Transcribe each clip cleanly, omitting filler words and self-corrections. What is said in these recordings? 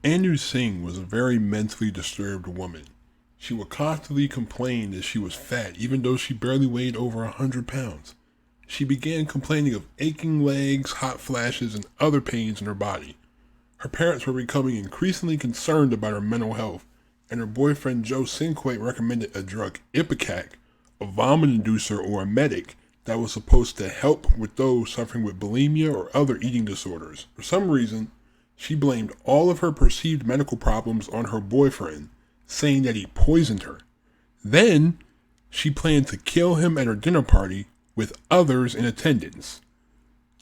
Anu Singh was a very mentally disturbed woman. She would constantly complain that she was fat even though she barely weighed over 100 pounds. She began complaining of aching legs, hot flashes, and other pains in her body. Her parents were becoming increasingly concerned about her mental health, and her boyfriend Joe Cinque recommended a drug, Ipecac, a vomit inducer or a medic that was supposed to help with those suffering with bulimia or other eating disorders. For some reason, she blamed all of her perceived medical problems on her boyfriend, saying that he poisoned her. Then, she planned to kill him at her dinner party with others in attendance.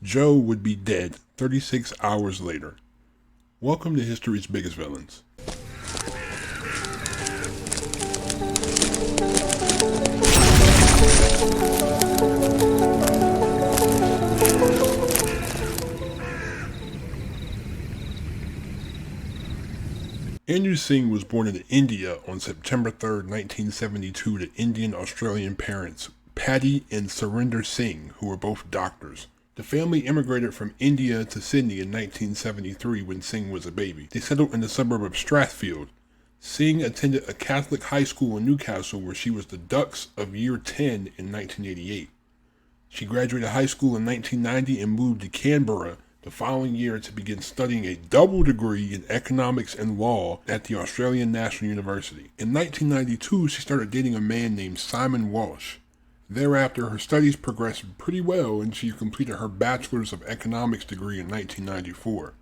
Joe would be dead 36 hours later. Welcome to History's Biggest Villains. Anu Singh was born in India on September 3, 1972 to Indian-Australian parents Paddy and Surinder Singh, who were both doctors. The family immigrated from India to Sydney in 1973 when Singh was a baby. They settled in the suburb of Strathfield. Singh attended a Catholic high school in Newcastle where she was the Dux of Year 10 in 1988. She graduated high school in 1990 and moved to Canberra the following year to begin studying a double degree in economics and law at the Australian National University. In 1992, she started dating a man named Simon Walsh. Thereafter, her studies progressed pretty well and she completed her Bachelor's of Economics degree in 1994.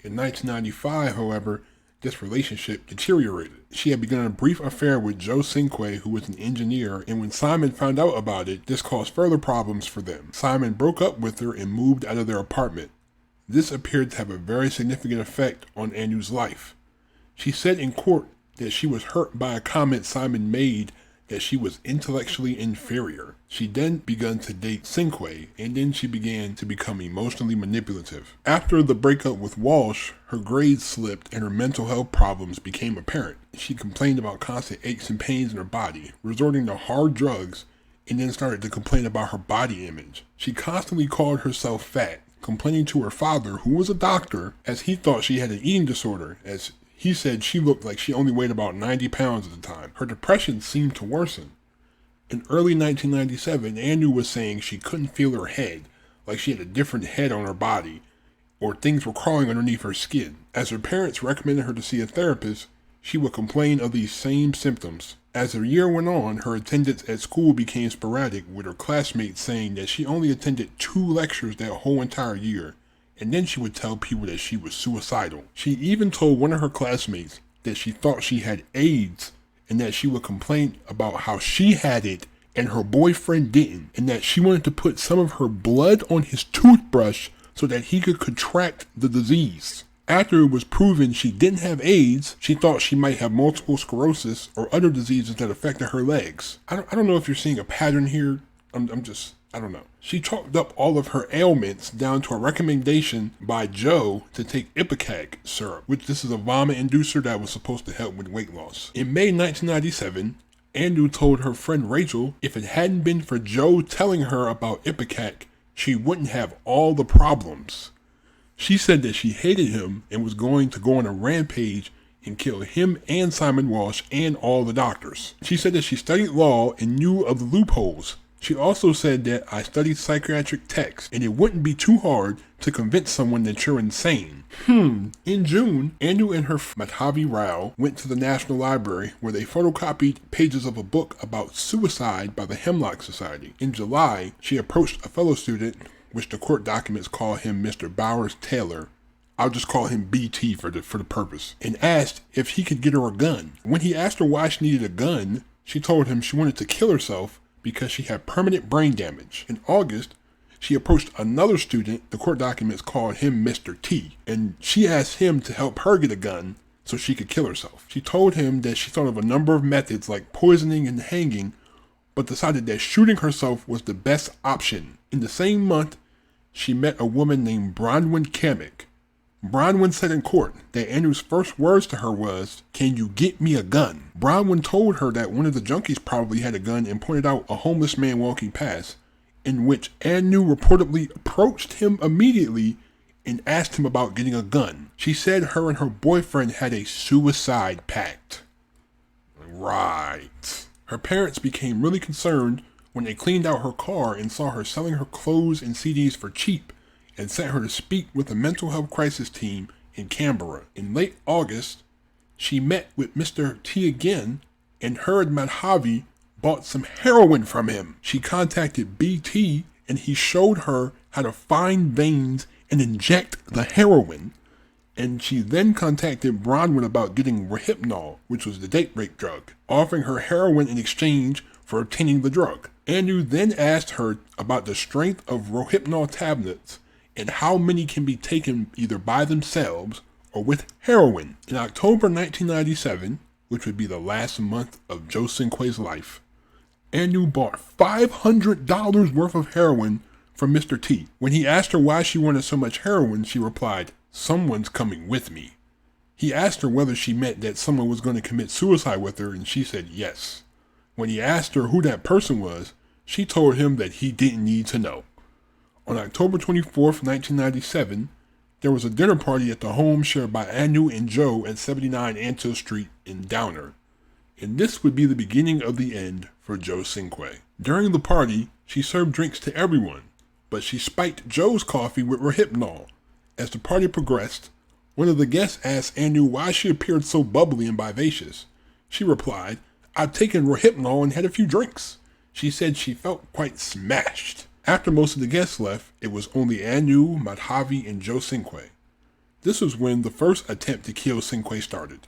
In 1995, however, this relationship deteriorated. She had begun a brief affair with Joe Cinque, who was an engineer, and when Simon found out about it, this caused further problems for them. Simon broke up with her and moved out of their apartment. This appeared to have a very significant effect on Anu's life. She said in court that she was hurt by a comment Simon made that she was intellectually inferior. She then began to date Cinque, and then she began to become emotionally manipulative. After the breakup with Walsh, her grades slipped and her mental health problems became apparent. She complained about constant aches and pains in her body, resorting to hard drugs, and then started to complain about her body image. She constantly called herself fat, complaining to her father, who was a doctor, as he thought she had an eating disorder, as he said she looked like she only weighed about 90 pounds at the time. Her depression seemed to worsen. In early 1997, Anu was saying she couldn't feel her head, like she had a different head on her body, or things were crawling underneath her skin. As her parents recommended her to see a therapist, she would complain of these same symptoms. As the year went on, her attendance at school became sporadic, with her classmates saying that she only attended 2 lectures that whole entire year, and then she would tell people that she was suicidal. She even told one of her classmates that she thought she had AIDS and that she would complain about how she had it and her boyfriend didn't, and that she wanted to put some of her blood on his toothbrush so that he could contract the disease. After it was proven she didn't have AIDS, she thought she might have multiple sclerosis or other diseases that affected her legs. I don't know if you're seeing a pattern here. I don't know. She chalked up all of her ailments down to a recommendation by Joe to take Ipecac syrup, which this is a vomit inducer that was supposed to help with weight loss. In May 1997, Anu told her friend Rachel if it hadn't been for Joe telling her about Ipecac, she wouldn't have all the problems. She said that she hated him and was going to go on a rampage and kill him and Simon Walsh and all the doctors. She said that she studied law and knew of the loopholes. She also said that I studied psychiatric texts and it wouldn't be too hard to convince someone that you're insane. In June, Anu and her Madhavi Rao went to the National Library where they photocopied pages of a book about suicide by the Hemlock Society. In July, she approached a fellow student, which the court documents call him Mr. Bowers Taylor. I'll just call him BT for the purpose, and asked if he could get her a gun. When he asked her why she needed a gun, she told him she wanted to kill herself because she had permanent brain damage. In August, she approached another student, the court documents called him Mr. T, and she asked him to help her get a gun so she could kill herself. She told him that she thought of a number of methods like poisoning and hanging, but decided that shooting herself was the best option. In the same month, she met a woman named Bronwyn Kamek. Bronwyn said in court that Anu's first words to her was, "Can you get me a gun?" Bronwyn told her that one of the junkies probably had a gun and pointed out a homeless man walking past, in which Anu reportedly approached him immediately and asked him about getting a gun. She said her and her boyfriend had a suicide pact. Right. Her parents became really concerned when they cleaned out her car and saw her selling her clothes and CDs for cheap, and sent her to speak with a mental health crisis team in Canberra. In late August, she met with Mr. T again and heard Madhavi bought some heroin from him. She contacted BT and he showed her how to find veins and inject the heroin. And she then contacted Bronwyn about getting rohypnol, which was the date rape drug, offering her heroin in exchange for obtaining the drug. Anu then asked her about the strength of rohypnol tablets and how many can be taken either by themselves or with heroin. In October 1997, which would be the last month of Joe Cinque's life, Anu bought $500 worth of heroin from Mr. T. When he asked her why she wanted so much heroin, she replied, "Someone's coming with me." He asked her whether she meant that someone was going to commit suicide with her, and she said yes. When he asked her who that person was, she told him that he didn't need to know. On October 24th, 1997, there was a dinner party at the home shared by Anu and Joe at 79 Antill Street in Downer. And this would be the beginning of the end for Joe Cinque. During the party, she served drinks to everyone, but she spiked Joe's coffee with rohypnol. As the party progressed, one of the guests asked Anu why she appeared so bubbly and vivacious. She replied, "I've taken rohypnol and had a few drinks." She said she felt quite smashed. After most of the guests left, it was only Anu, Madhavi, and Joe Cinque. This was when the first attempt to kill Cinque started,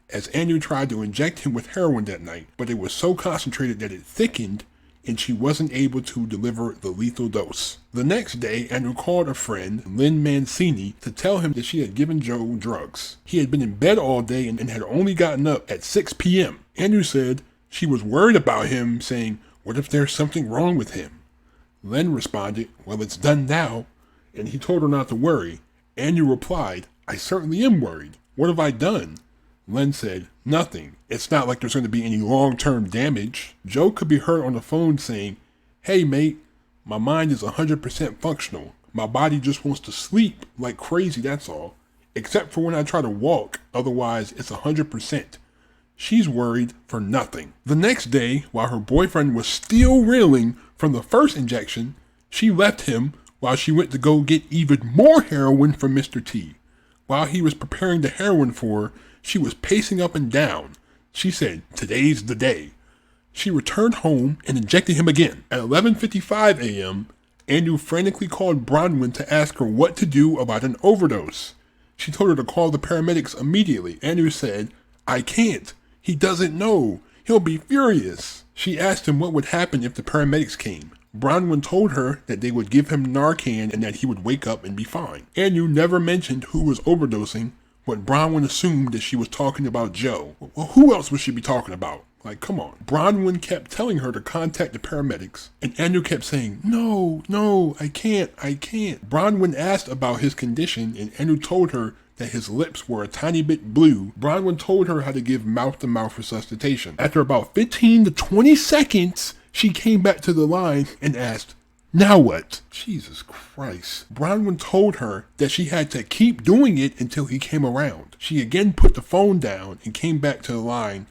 as Anu tried to inject him with heroin that night, but it was so concentrated that it thickened and she wasn't able to deliver the lethal dose. The next day, Anu called a friend, Lynn Mancini, to tell him that she had given Joe drugs. He had been in bed all day and had only gotten up at 6 p.m. Anu said she was worried about him, saying, "What if there's something wrong with him?" Len responded, "Well, it's done now," and he told her not to worry. Anu replied, "I certainly am worried. What have I done?" Len said, "Nothing. It's not like there's going to be any long-term damage." Joe could be heard on the phone saying, "Hey mate, my mind is 100% functional. My body just wants to sleep like crazy, that's all. Except for when I try to walk, otherwise it's 100%. She's worried for nothing. The next day, while her boyfriend was still reeling from the first injection, she left him while she went to go get even more heroin from Mr. T. While he was preparing the heroin for her, she was pacing up and down. She said, "Today's the day." She returned home and injected him again. At 11:55 a.m., Anu frantically called Bronwyn to ask her what to do about an overdose. She told her to call the paramedics immediately. Anu said, "I can't. He doesn't know. He'll be furious." She asked him what would happen if the paramedics came. Bronwyn told her that they would give him Narcan and that he would wake up and be fine. Anu never mentioned who was overdosing, but Bronwyn assumed that she was talking about Joe. Well, who else would she be talking about? Like, come on. Bronwyn kept telling her to contact the paramedics, and Anu kept saying, No, I can't. Bronwyn asked about his condition, and Anu told her that his lips were a tiny bit blue. Bronwyn told her how to give mouth-to-mouth resuscitation. After about 15 to 20 seconds, she came back to the line and asked, "Now what?" Jesus Christ. Bronwyn told her that she had to keep doing it until he came around. She again put the phone down and came back to the line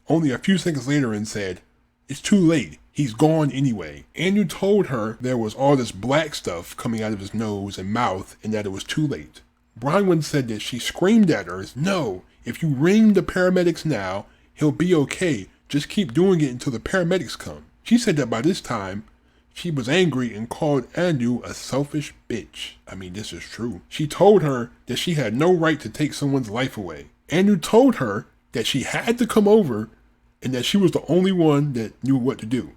only a few seconds later and said, "It's too late. He's gone anyway." Anu told her there was all this black stuff coming out of his nose and mouth and that it was too late. Bronwyn said that she screamed at her, "No, if you ring the paramedics now, he'll be okay. Just keep doing it until the paramedics come." She said that by this time, she was angry and called Anu a selfish bitch. I mean, this is true. She told her that she had no right to take someone's life away. Anu told her that she had to come over and that she was the only one that knew what to do.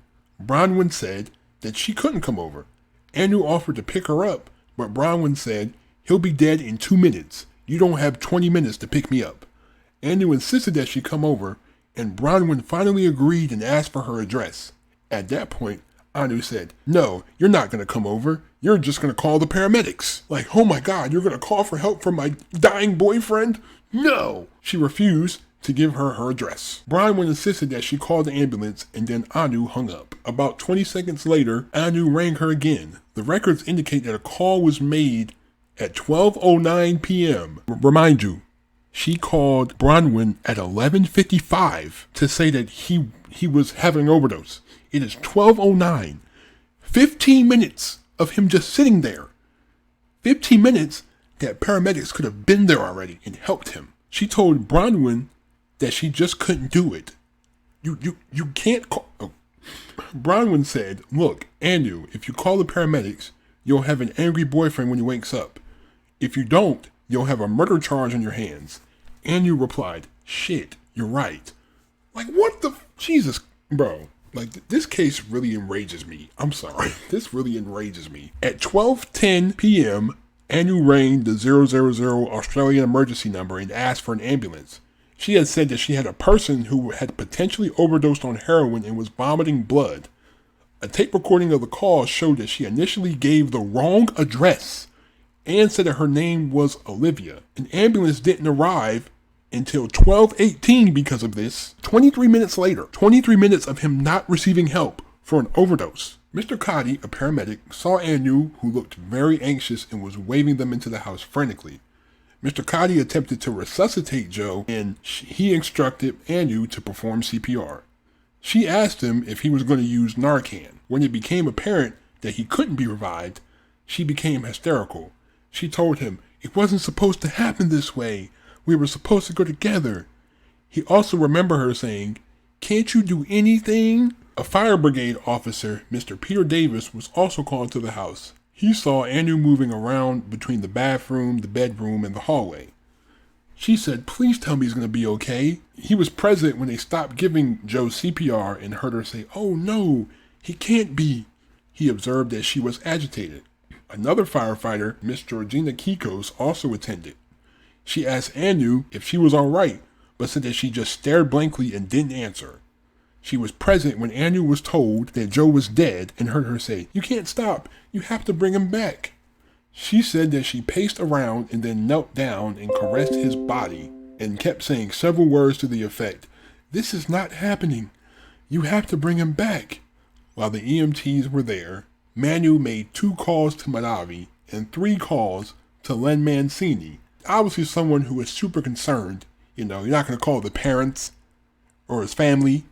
Bronwyn said that she couldn't come over. Anu offered to pick her up, but Bronwyn said, "He'll be dead in 2 minutes. You don't have 20 minutes to pick me up." Anu insisted that she come over, and Bronwyn finally agreed and asked for her address. At that point, Anu said, "No, you're not going to come over. You're just going to call the paramedics." Like, oh my God, you're going to call for help from my dying boyfriend? No! She refused to give her address. Bronwyn insisted that she call the ambulance, and then Anu hung up. About 20 seconds later, Anu rang her again. The records indicate that a call was made At 12:09 p.m., remind you, she called Bronwyn at 11:55 to say that he was having an overdose. It is 12:09. 15 minutes of him just sitting there. 15 minutes that paramedics could have been there already and helped him. She told Bronwyn that she just couldn't do it. You can't call. Oh. Bronwyn said, "Look, Anu, if you call the paramedics, you'll have an angry boyfriend when he wakes up. If you don't, you'll have a murder charge on your hands." Anu replied, "Shit, you're right." Like, what the? Jesus, bro. Like, this case really enrages me. I'm sorry. This really enrages me. At 12:10 p.m., Anu rang the 000 Australian emergency number and asked for an ambulance. She had said that she had a person who had potentially overdosed on heroin and was vomiting blood. A tape recording of the call showed that she initially gave the wrong address and said that her name was Olivia. An ambulance didn't arrive until 12:18 because of this. 23 minutes later, 23 minutes of him not receiving help for an overdose. Mr. Cotty, a paramedic, saw Anu, who looked very anxious and was waving them into the house frantically. Mr. Cotty attempted to resuscitate Joe, and he instructed Anu to perform CPR. She asked him if he was going to use Narcan. When it became apparent that he couldn't be revived, she became hysterical. She told him, "It wasn't supposed to happen this way. We were supposed to go together." He also remembered her saying, "Can't you do anything?" A fire brigade officer, Mr. Peter Davis, was also called to the house. He saw Anu moving around between the bathroom, the bedroom, and the hallway. She said, "Please tell me he's going to be okay." He was present when they stopped giving Joe CPR and heard her say, "Oh no, he can't be." He observed that she was agitated. Another firefighter, Miss Georgina Kikos, also attended. She asked Anu if she was all right, but said that she just stared blankly and didn't answer. She was present when Anu was told that Joe was dead and heard her say, "You can't stop. You have to bring him back." She said that she paced around and then knelt down and caressed his body and kept saying several words to the effect, "This is not happening. You have to bring him back." While the EMTs were there, Manu made 2 calls to Madavi and 3 calls to Len Mancini. Obviously someone who is super concerned. You're not going to call the parents or his family.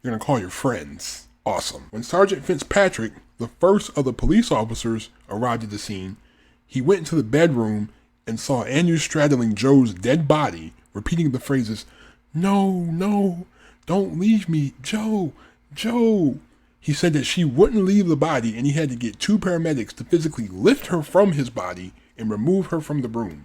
You're going to call your friends. Awesome. When Sergeant Fitzpatrick, the first of the police officers, arrived at the scene, he went into the bedroom and saw Anu straddling Joe's dead body, repeating the phrases, "No, no, don't leave me, Joe, Joe." He said that she wouldn't leave the body and he had to get 2 paramedics to physically lift her from his body and remove her from the room.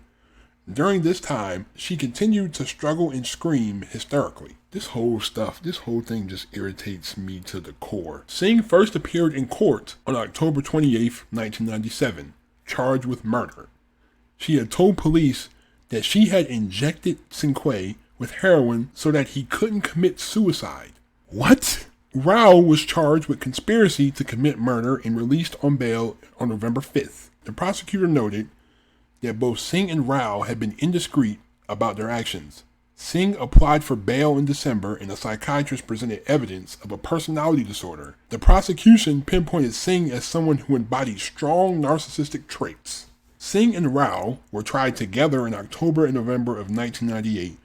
During this time, she continued to struggle and scream hysterically. This whole thing just irritates me to the core. Singh first appeared in court on October 28th, 1997, charged with murder. She had told police that she had injected Cinque with heroin so that he couldn't commit suicide. What? Rao was charged with conspiracy to commit murder and released on bail on November 5th. The prosecutor noted that both Singh and Rao had been indiscreet about their actions. Singh applied for bail in December and a psychiatrist presented evidence of a personality disorder. The prosecution pinpointed Singh as someone who embodied strong narcissistic traits. Singh and Rao were tried together in October and November of 1998,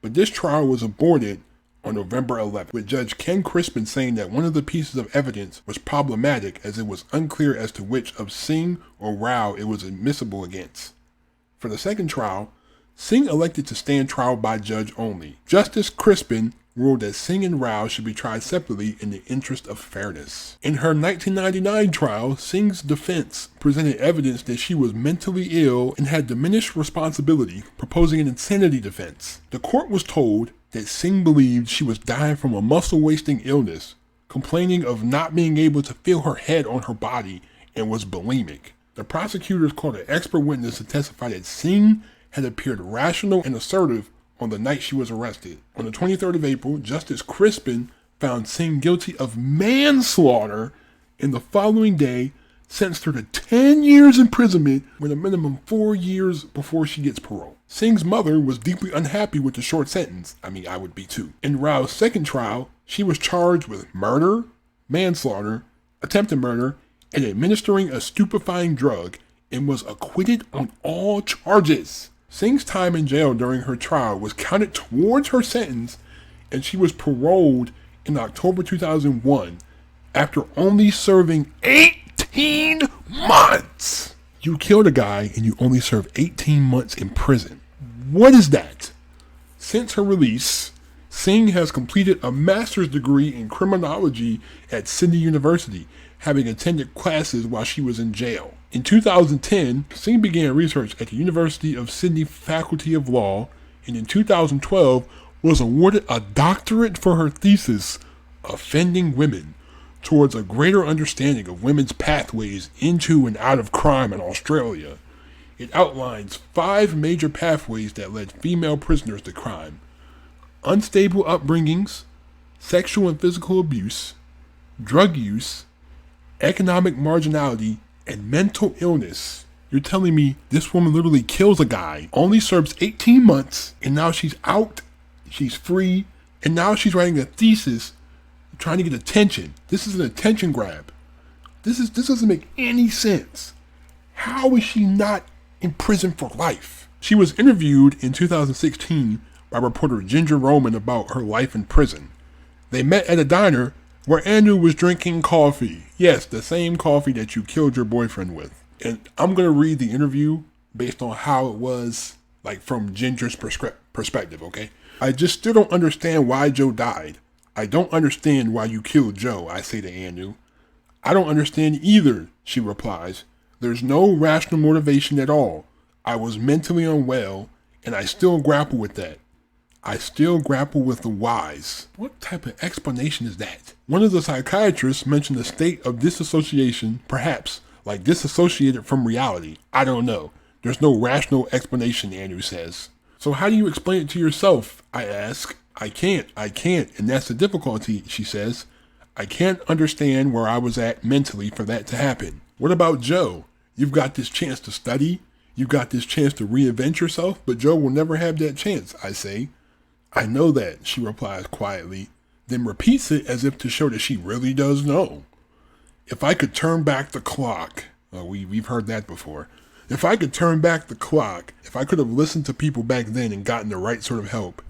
but this trial was aborted on November 11th, with Judge Ken Crispin saying that one of the pieces of evidence was problematic as it was unclear as to which of Singh or Rao it was admissible against. For the second trial, Singh elected to stand trial by judge only. Justice Crispin ruled that Singh and Rao should be tried separately in the interest of fairness. In her 1999 trial, Singh's defense presented evidence that she was mentally ill and had diminished responsibility, proposing an insanity defense. The court was told that Singh believed she was dying from a muscle-wasting illness, complaining of not being able to feel her head on her body, and was bulimic. The prosecutors called an expert witness to testify that Singh had appeared rational and assertive on the night she was arrested. On the 23rd of April, Justice Crispin found Singh guilty of manslaughter, and the following day sentenced her to 10 years imprisonment with a minimum 4 years before she gets parole. Singh's mother was deeply unhappy with the short sentence. I would be too. In Rao's second trial, she was charged with murder, manslaughter, attempted murder, and administering a stupefying drug and was acquitted on all charges. Singh's time in jail during her trial was counted towards her sentence, and she was paroled in October 2001 after only serving 18 months. You killed a guy and you only served 18 months in prison. What is that? Since her release, Singh has completed a master's degree in criminology at Sydney University, having attended classes while she was in jail. In 2010, Singh began research at the University of Sydney Faculty of Law, and in 2012 was awarded a doctorate for her thesis, Offending Women, towards a greater understanding of women's pathways into and out of crime in Australia. It outlines 5 major pathways that led female prisoners to crime: unstable upbringings, sexual and physical abuse, drug use, economic marginality, and mental illness. You're telling me this woman literally kills a guy, only serves 18 months, and now she's out, she's free, and now she's writing a thesis trying to get attention. This is an attention grab. This doesn't make any sense. How is she not in prison for life? She was interviewed in 2016 by reporter Ginger Roman about her life in prison. They met at a diner where Anu was drinking coffee. Yes, the same coffee that you killed your boyfriend with. And I'm going to read the interview based on how it was, like from Ginger's perspective, okay? I just still don't understand why Joe died. I don't understand why you killed Joe, I say to Anu. I don't understand either, she replies. There's no rational motivation at all. I was mentally unwell, and I still grapple with that. I still grapple with the whys. What type of explanation is that? One of the psychiatrists mentioned a state of disassociation, perhaps, like disassociated from reality. I don't know. There's no rational explanation, Anu says. So how do you explain it to yourself? I ask. I can't, and that's the difficulty, she says. I can't understand where I was at mentally for that to happen. What about Joe? You've got this chance to study, you've got this chance to reinvent yourself, but Joe will never have that chance, I say. I know that, she replies quietly, then repeats it as if to show that she really does know. If I could turn back the clock, we've heard that before. If I could turn back the clock, if I could have listened to people back then and gotten the right sort of help,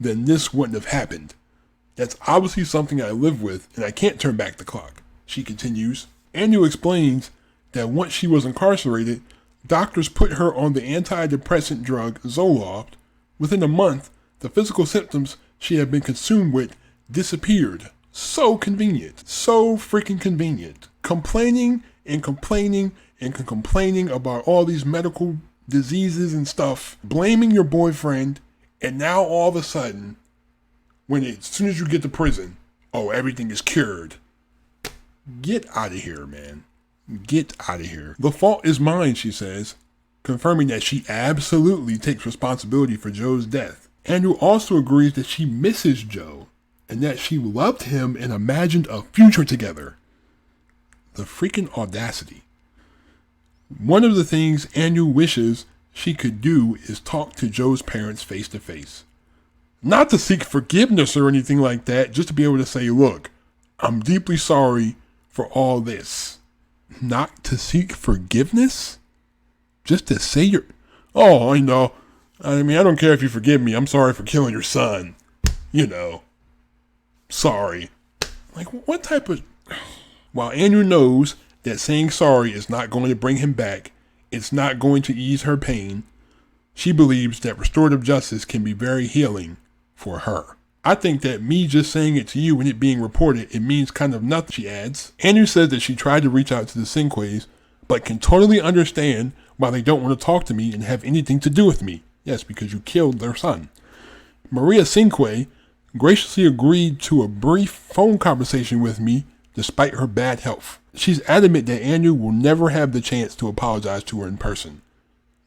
then this wouldn't have happened. That's obviously something I live with, and I can't turn back the clock, she continues. Anu explains that once she was incarcerated, doctors put her on the antidepressant drug Zoloft. Within a month, the physical symptoms she had been consumed with disappeared. So convenient. So freaking convenient. Complaining and complaining and complaining about all these medical diseases and stuff. Blaming your boyfriend. And now all of a sudden, as soon as you get to prison, everything is cured. Get out of here, man. Get out of here. The fault is mine, she says, confirming that she absolutely takes responsibility for Joe's death. Anu also agrees that she misses Joe and that she loved him and imagined a future together. The freaking audacity. One of the things Anu wishes she could do is talk to Joe's parents face to face. Not to seek forgiveness or anything like that, just to be able to say, look, I'm deeply sorry for all this. Not to seek forgiveness? Just to say I know. I mean, I don't care if you forgive me. I'm sorry for killing your son. Sorry. Like, what type of... While Anu knows that saying sorry is not going to bring him back, it's not going to ease her pain, she believes that restorative justice can be very healing for her. I think that me just saying it to you and it being reported, it means kind of nothing, she adds. Anu says that she tried to reach out to the Cinques, but can totally understand why they don't want to talk to me and have anything to do with me. Yes, because you killed their son. Maria Cinque graciously agreed to a brief phone conversation with me despite her bad health. She's adamant that Anu will never have the chance to apologize to her in person.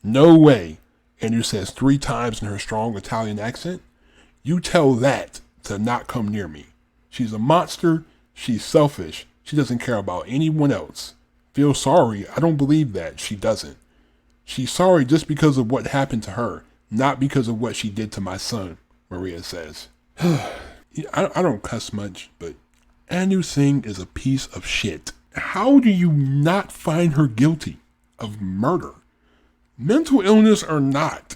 No way, Anu says 3 times in her strong Italian accent. You tell that to not come near me. She's a monster, she's selfish, she doesn't care about anyone else. Feel sorry, I don't believe that, she doesn't. She's sorry just because of what happened to her, not because of what she did to my son, Maria says. I don't cuss much, but Anu Singh is a piece of shit. How do you not find her guilty of murder. Mental illness or not,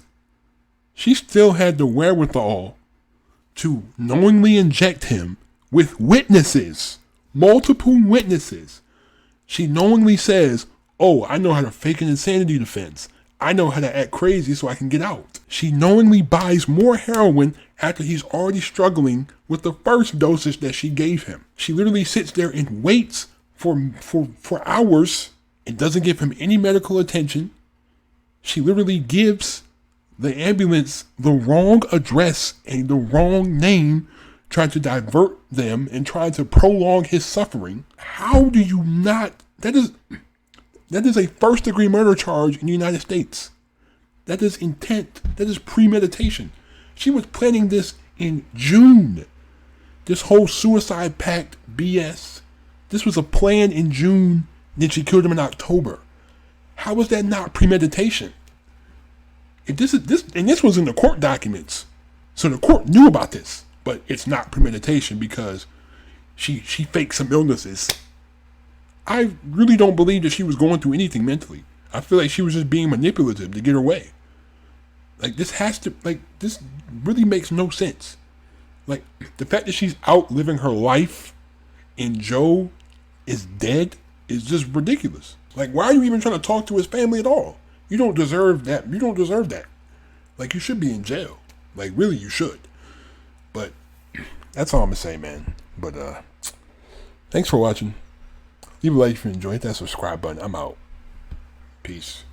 she still had the wherewithal to knowingly inject him with witnesses, multiple witnesses. She knowingly says, oh, I know how to fake an insanity defense. I know how to act crazy so I can get out. She knowingly buys more heroin after he's already struggling with the first dosage that she gave him. She literally sits there and waits for hours and doesn't give him any medical attention. She literally gives the ambulance the wrong address and the wrong name, trying to divert them and trying to prolong his suffering. How do you not? That is a first-degree murder charge in the United States. That is intent. That is premeditation. She was planning this in June. This whole suicide pact BS. This was a plan in June, then she killed him in October. How was that not premeditation? If this was in the court documents, so the court knew about this, but it's not premeditation because she faked some illnesses. I really don't believe that she was going through anything mentally. I feel like she was just being manipulative to get her way. Like, this really makes no sense. Like, the fact that she's out living her life and Joe is dead is just ridiculous. Like, why are you even trying to talk to his family at all? You don't deserve that. You don't deserve that. Like, you should be in jail. Like, really, you should. But that's all I'm gonna say, man. But thanks for watching. Leave a like if you enjoyed. Hit that subscribe button. I'm out. Peace.